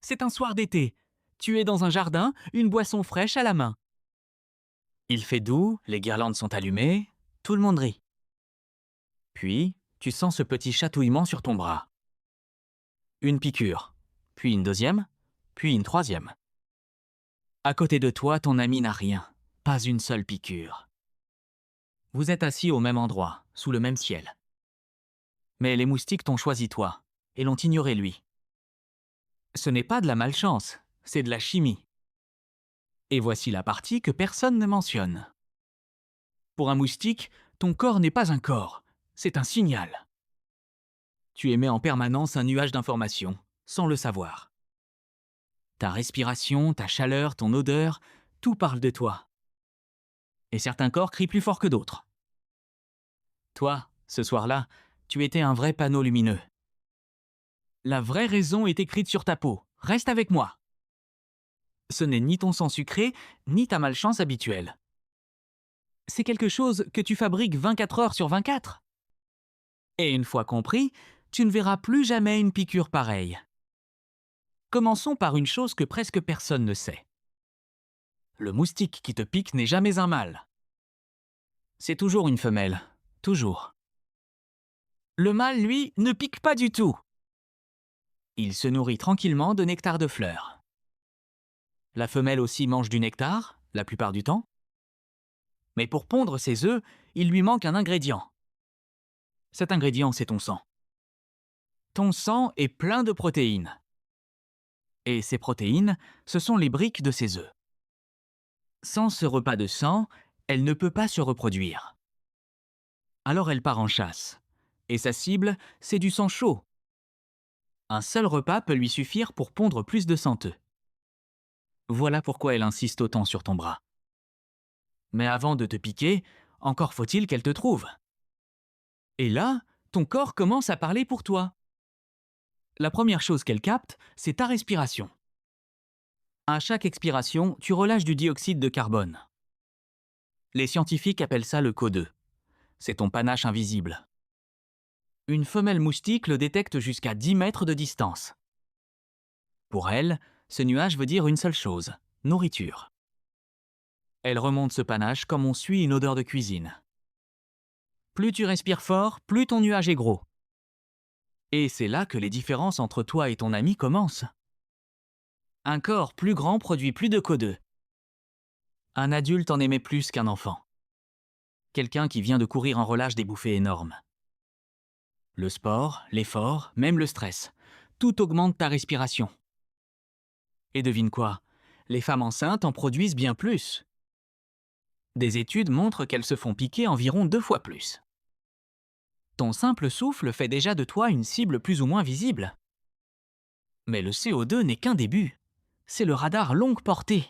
c'est un soir d'été. Tu es dans un jardin, une boisson fraîche à la main. Il fait doux, les guirlandes sont allumées, tout le monde rit. Puis, tu sens ce petit chatouillement sur ton bras. Une piqûre, puis une deuxième, puis une troisième. À côté de toi, ton ami n'a rien, pas une seule piqûre. Vous êtes assis au même endroit, sous le même ciel. Mais les moustiques t'ont choisi toi, et l'ont ignoré lui. Ce n'est pas de la malchance, c'est de la chimie. Et voici la partie que personne ne mentionne. Pour un moustique, ton corps n'est pas un corps, c'est un signal. Tu émets en permanence un nuage d'informations, sans le savoir. Ta respiration, ta chaleur, ton odeur, tout parle de toi. Et certains corps crient plus fort que d'autres. Toi, ce soir-là, tu étais un vrai panneau lumineux. La vraie raison est écrite sur ta peau. Reste avec moi. Ce n'est ni ton sang sucré, ni ta malchance habituelle. C'est quelque chose que tu fabriques 24 heures sur 24. Et une fois compris, tu ne verras plus jamais une piqûre pareille. Commençons par une chose que presque personne ne sait. Le moustique qui te pique n'est jamais un mâle. C'est toujours une femelle. Toujours. Le mâle, lui, ne pique pas du tout. Il se nourrit tranquillement de nectar de fleurs. La femelle aussi mange du nectar, la plupart du temps. Mais pour pondre ses œufs, il lui manque un ingrédient. Cet ingrédient, c'est ton sang. Ton sang est plein de protéines. Et ces protéines, ce sont les briques de ses œufs. Sans ce repas de sang, elle ne peut pas se reproduire. Alors elle part en chasse. Et sa cible, c'est du sang chaud. Un seul repas peut lui suffire pour pondre plus de 100 œufs. Voilà pourquoi elle insiste autant sur ton bras. Mais avant de te piquer, encore faut-il qu'elle te trouve. Et là, ton corps commence à parler pour toi. La première chose qu'elle capte, c'est ta respiration. À chaque expiration, tu relâches du dioxyde de carbone. Les scientifiques appellent ça le CO2. C'est ton panache invisible. Une femelle moustique le détecte jusqu'à 10 mètres de distance. Pour elle, ce nuage veut dire une seule chose, nourriture. Elle remonte ce panache comme on suit une odeur de cuisine. Plus tu respires fort, plus ton nuage est gros. Et c'est là que les différences entre toi et ton ami commencent. Un corps plus grand produit plus de CO2. Un adulte en émet plus qu'un enfant. Quelqu'un qui vient de courir en relâche des bouffées énormes. Le sport, l'effort, même le stress, tout augmente ta respiration. Et devine quoi? Les femmes enceintes en produisent bien plus. Des études montrent qu'elles se font piquer environ 2 fois plus. Ton simple souffle fait déjà de toi une cible plus ou moins visible. Mais le CO2 n'est qu'un début. C'est le radar longue portée.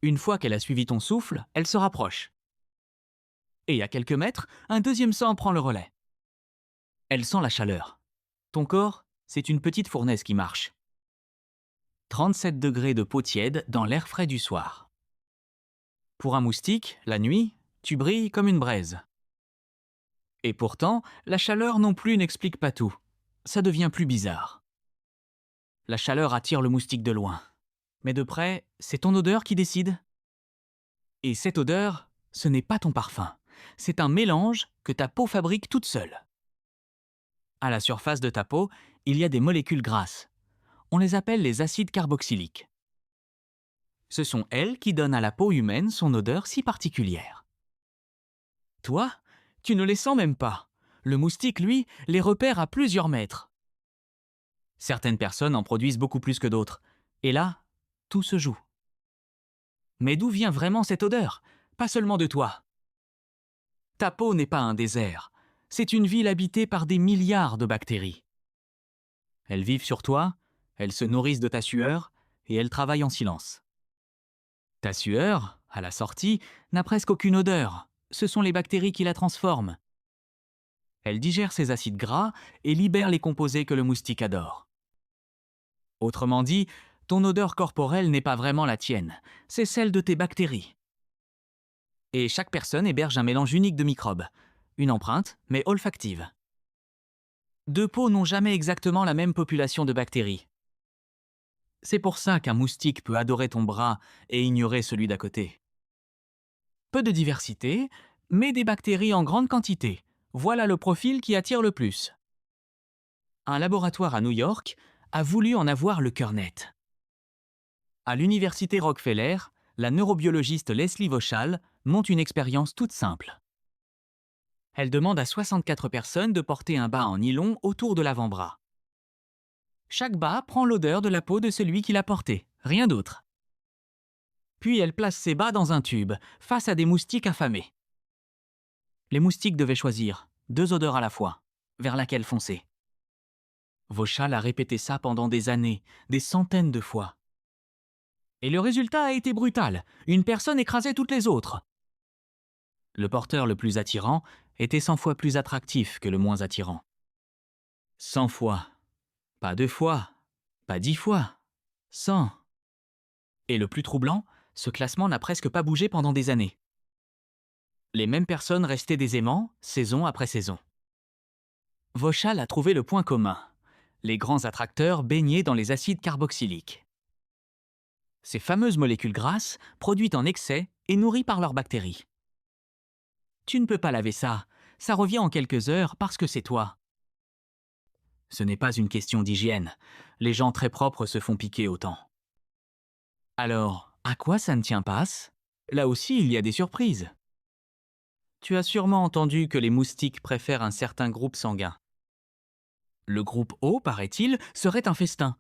Une fois qu'elle a suivi ton souffle, elle se rapproche. Et à quelques mètres, un deuxième sang prend le relais. Elle sent la chaleur. Ton corps, c'est une petite fournaise qui marche. 37 degrés de peau tiède dans l'air frais du soir. Pour un moustique, la nuit, tu brilles comme une braise. Et pourtant, la chaleur non plus n'explique pas tout. Ça devient plus bizarre. La chaleur attire le moustique de loin. Mais de près, c'est ton odeur qui décide. Et cette odeur, ce n'est pas ton parfum. C'est un mélange que ta peau fabrique toute seule. À la surface de ta peau, il y a des molécules grasses. On les appelle les acides carboxyliques. Ce sont elles qui donnent à la peau humaine son odeur si particulière. Toi, tu ne les sens même pas. Le moustique, lui, les repère à plusieurs mètres. Certaines personnes en produisent beaucoup plus que d'autres. Et là, tout se joue. Mais d'où vient vraiment cette odeur? Pas seulement de toi. Ta peau n'est pas un désert. C'est une ville habitée par des milliards de bactéries. Elles vivent sur toi, elles se nourrissent de ta sueur et elles travaillent en silence. Ta sueur, à la sortie, n'a presque aucune odeur. Ce sont les bactéries qui la transforment. Elles digèrent ces acides gras et libèrent les composés que le moustique adore. Autrement dit, ton odeur corporelle n'est pas vraiment la tienne, c'est celle de tes bactéries. Et chaque personne héberge un mélange unique de microbes, une empreinte, mais olfactive. Deux peaux n'ont jamais exactement la même population de bactéries. C'est pour ça qu'un moustique peut adorer ton bras et ignorer celui d'à côté. Peu de diversité, mais des bactéries en grande quantité. Voilà le profil qui attire le plus. Un laboratoire à New York a voulu en avoir le cœur net. À l'université Rockefeller, la neurobiologiste Leslie Vauchal monte une expérience toute simple. Elle demande à 64 personnes de porter un bas en nylon autour de l'avant-bras. Chaque bas prend l'odeur de la peau de celui qui l'a porté, rien d'autre. Puis elle place ses bas dans un tube, face à des moustiques affamés. Les moustiques devaient choisir, 2 odeurs à la fois, vers laquelle foncer. Vauchal a répété ça pendant des années, des centaines de fois. Et le résultat a été brutal, une personne écrasait toutes les autres. Le porteur le plus attirant était 100 fois plus attractif que le moins attirant. 100 fois. Pas 2 fois. Pas 10 fois. 100. Et le plus troublant, ce classement n'a presque pas bougé pendant des années. Les mêmes personnes restaient des aimants, saison après saison. Vauchal a trouvé le point commun. Les grands attracteurs baignaient dans les acides carboxyliques. Ces fameuses molécules grasses, produites en excès et nourries par leurs bactéries. Tu ne peux pas laver ça, ça revient en quelques heures parce que c'est toi. Ce n'est pas une question d'hygiène, les gens très propres se font piquer autant. Alors, à quoi ça ne tient pas? Là aussi, il y a des surprises. Tu as sûrement entendu que les moustiques préfèrent un certain groupe sanguin. Le groupe O, paraît-il, serait un festin.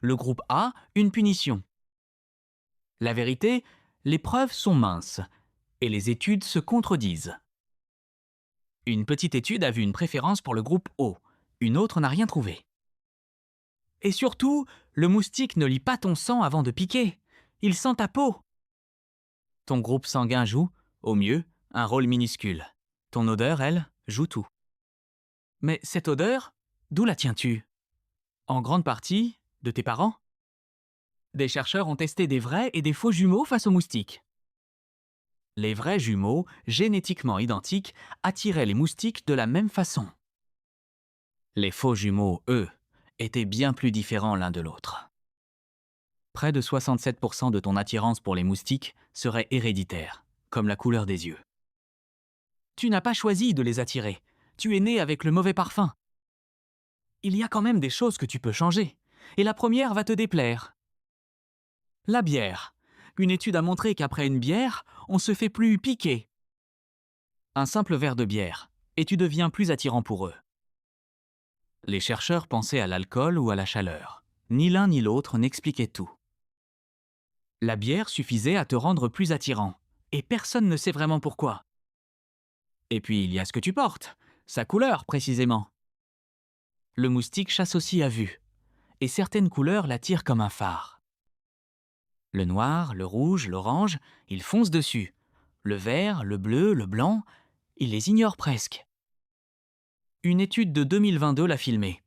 Le groupe A, une punition. La vérité, les preuves sont minces, et les études se contredisent. Une petite étude a vu une préférence pour le groupe O, une autre n'a rien trouvé. Et surtout, le moustique ne lit pas ton sang avant de piquer, il sent ta peau. Ton groupe sanguin joue, au mieux, un rôle minuscule. Ton odeur, elle, joue tout. Mais cette odeur, d'où la tiens-tu? En grande partie, de tes parents? Des chercheurs ont testé des vrais et des faux jumeaux face aux moustiques. Les vrais jumeaux, génétiquement identiques, attiraient les moustiques de la même façon. Les faux jumeaux, eux, étaient bien plus différents l'un de l'autre. Près de 67% de ton attirance pour les moustiques serait héréditaire, comme la couleur des yeux. Tu n'as pas choisi de les attirer, tu es né avec le mauvais parfum. Il y a quand même des choses que tu peux changer, et la première va te déplaire. La bière. Une étude a montré qu'après une bière, on se fait plus piquer. Un simple verre de bière, et tu deviens plus attirant pour eux. Les chercheurs pensaient à l'alcool ou à la chaleur. Ni l'un ni l'autre n'expliquait tout. La bière suffisait à te rendre plus attirant, et personne ne sait vraiment pourquoi. Et puis il y a ce que tu portes, sa couleur précisément. Le moustique chasse aussi à vue, et certaines couleurs l'attirent comme un phare. Le noir, le rouge, l'orange, il fonce dessus. Le vert, le bleu, le blanc, il les ignore presque. Une étude de 2022 l'a filmé.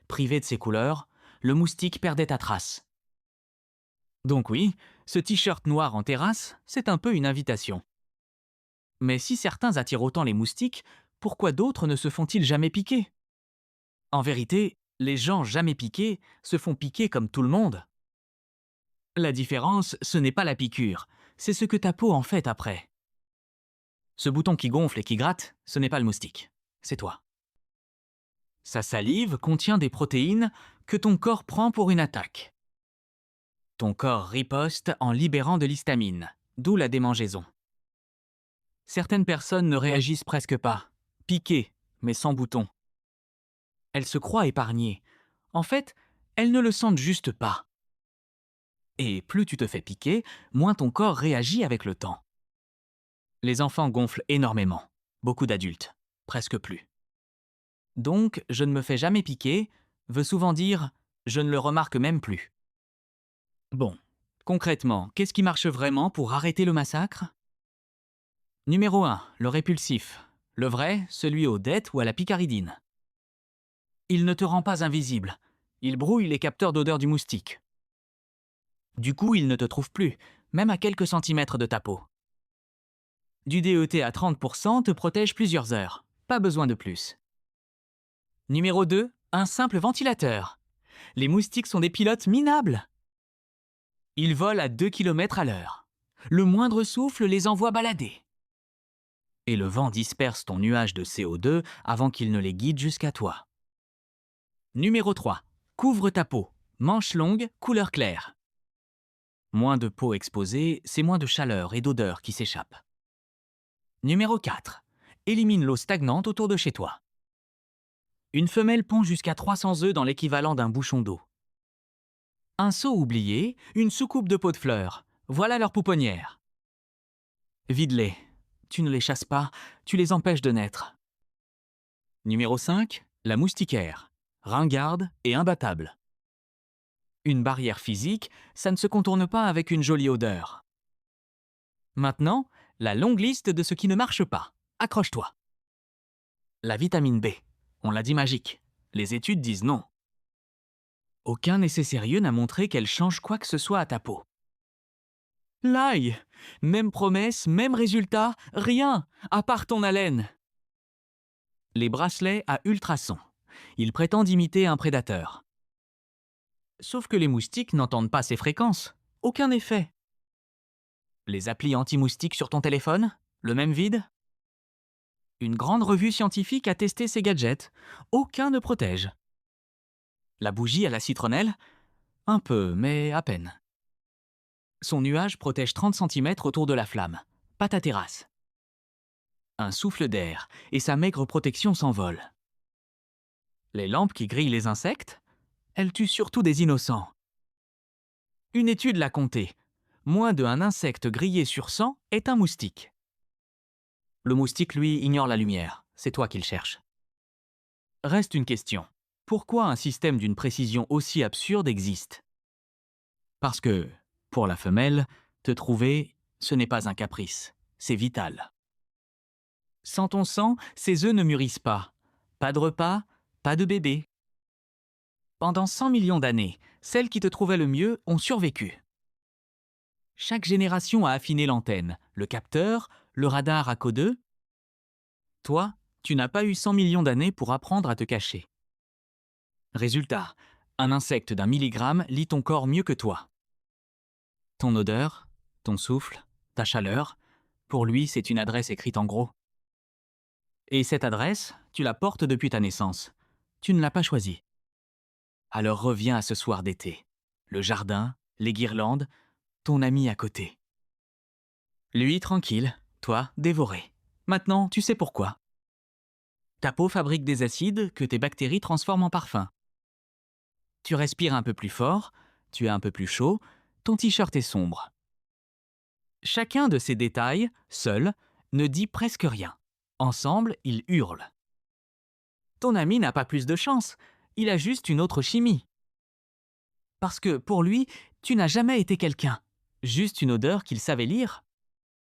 Privé de ses couleurs, le moustique perdait ta trace. Donc oui, ce t-shirt noir en terrasse, c'est un peu une invitation. Mais si certains attirent autant les moustiques, pourquoi d'autres ne se font-ils jamais piquer? En vérité, les gens jamais piqués se font piquer comme tout le monde. La différence, ce n'est pas la piqûre, c'est ce que ta peau en fait après. Ce bouton qui gonfle et qui gratte, ce n'est pas le moustique, c'est toi. Sa salive contient des protéines que ton corps prend pour une attaque. Ton corps riposte en libérant de l'histamine, d'où la démangeaison. Certaines personnes ne réagissent presque pas, piquées, mais sans bouton. Elles se croient épargnées. En fait, elles ne le sentent juste pas. Et plus tu te fais piquer, moins ton corps réagit avec le temps. Les enfants gonflent énormément, beaucoup d'adultes, presque plus. Donc, je ne me fais jamais piquer, veut souvent dire « je ne le remarque même plus ». Bon, concrètement, qu'est-ce qui marche vraiment pour arrêter le massacre? Numéro 1, le répulsif. Le vrai, celui aux dettes ou à la picaridine. Il ne te rend pas invisible. Il brouille les capteurs d'odeur du moustique. Du coup, il ne te trouve plus, même à quelques centimètres de ta peau. Du DET à 30% te protège plusieurs heures. Pas besoin de plus. Numéro 2, un simple ventilateur. Les moustiques sont des pilotes minables. Ils volent à 2 km à l'heure. Le moindre souffle les envoie balader. Et le vent disperse ton nuage de CO2 avant qu'il ne les guide jusqu'à toi. Numéro 3. Couvre ta peau. Manches longues, couleur claire. Moins de peau exposée, c'est moins de chaleur et d'odeur qui s'échappent. Numéro 4. Élimine l'eau stagnante autour de chez toi. Une femelle pond jusqu'à 300 œufs dans l'équivalent d'un bouchon d'eau. Un seau oublié, une soucoupe de pots de fleurs. Voilà leur pouponnière. Vide-les. Tu ne les chasses pas, tu les empêches de naître. Numéro 5. La moustiquaire. Ringarde et imbattable. Une barrière physique, ça ne se contourne pas avec une jolie odeur. Maintenant, la longue liste de ce qui ne marche pas. Accroche-toi. La vitamine B. On l'a dit magique. Les études disent non. Aucun essai sérieux n'a montré qu'elle change quoi que ce soit à ta peau. L'ail. Même promesse, même résultat, rien, à part ton haleine. Les bracelets à ultrasons. Ils prétendent imiter un prédateur. Sauf que les moustiques n'entendent pas ces fréquences. Aucun effet. Les applis anti-moustiques sur ton téléphone? Le même vide? Une grande revue scientifique a testé ces gadgets. Aucun ne protège. La bougie à la citronnelle? Un peu, mais à peine. Son nuage protège 30 cm autour de la flamme. Pas ta terrasse. Un souffle d'air, et sa maigre protection s'envole. Les lampes qui grillent les insectes? Elles tuent surtout des innocents. Une étude l'a compté. Moins d'un insecte grillé sur 100 est un moustique. Le moustique, lui, ignore la lumière. C'est toi qu'il cherche. Reste une question. Pourquoi un système d'une précision aussi absurde existe? Parce que, pour la femelle, te trouver, ce n'est pas un caprice, c'est vital. Sans ton sang, ses œufs ne mûrissent pas. Pas de repas, pas de bébé. Pendant 100 millions d'années, celles qui te trouvaient le mieux ont survécu. Chaque génération a affiné l'antenne, le capteur, le radar à code. Toi, tu n'as pas eu 100 millions d'années pour apprendre à te cacher. Résultat, un insecte d'1 milligramme lit ton corps mieux que toi. Ton odeur, ton souffle, ta chaleur, pour lui, c'est une adresse écrite en gros. Et cette adresse, tu la portes depuis ta naissance. Tu ne l'as pas choisie. Alors reviens à ce soir d'été. Le jardin, les guirlandes, ton ami à côté. Lui, tranquille, toi, dévoré. Maintenant, tu sais pourquoi. Ta peau fabrique des acides que tes bactéries transforment en parfum. Tu respires un peu plus fort, tu es un peu plus chaud, ton t-shirt est sombre. Chacun de ces détails, seul, ne dit presque rien. Ensemble, ils hurlent. Ton ami n'a pas plus de chance, il a juste une autre chimie. Parce que, pour lui, tu n'as jamais été quelqu'un, juste une odeur qu'il savait lire.